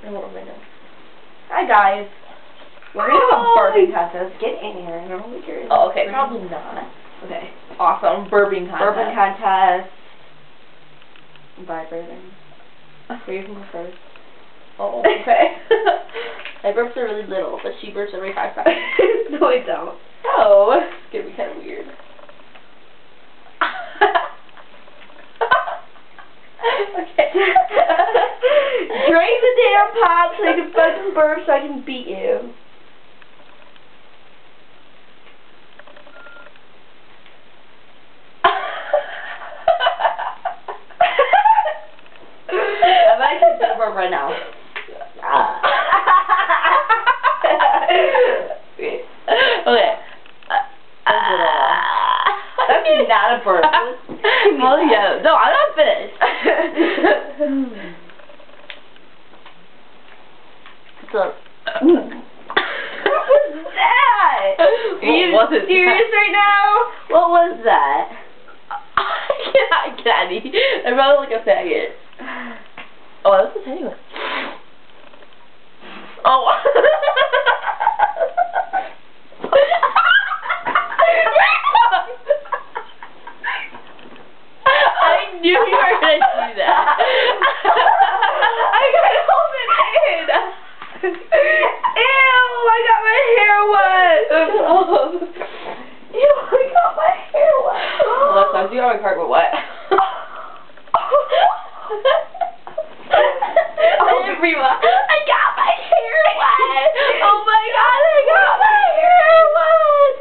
I don't really know. Hi guys. We're gonna have a burping contest. Get in here. I don't think you're. Oh, okay. Probably not. Okay. Awesome. Burping contest. Burping contest. Vibrating. So you can go first. Oh, okay. My burps are really little, but she burps every 5 seconds. No, I don't. Oh, it's gonna be kind of weird. Okay. Drink the damn pot so I can fucking burp so I can beat you. I might just do a burp right now. Okay. That's not a burp. Oh yeah. No, I'm not finished. So. What was that? Are you serious right now? What was that? I cannot get any. I probably like a faggot. Oh, I was the tiny one. Oh. I knew you were gonna do that. I gotta hold it in. Ew! I got my hair wet. Ew! I got my hair wet. Well, that sounds you got my carpet wet. Reema, I got my hair wet. Oh my god, I got my hair wet.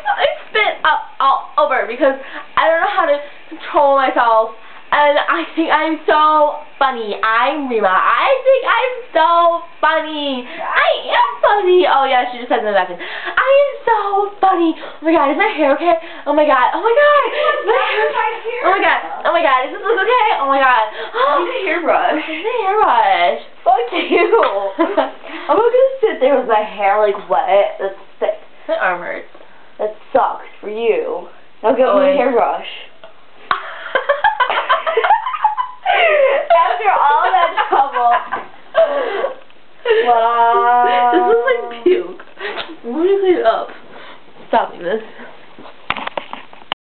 I spit all over because I don't know how to control myself, and I think I'm so funny. I'm Reema. I think I'm so funny. I am funny. Oh yeah, she just said in the bathroom. I am so funny. Oh my god, is my hair okay? Oh my god. Oh my god. Is my hair okay? Oh my god. Oh my god. Does this look okay? Oh my god. I need a hairbrush. I need a hairbrush. Fuck you. I'm not gonna sit there with my hair like wet. That's sick. My arm hurts. That sucks for you. Now get me a hairbrush.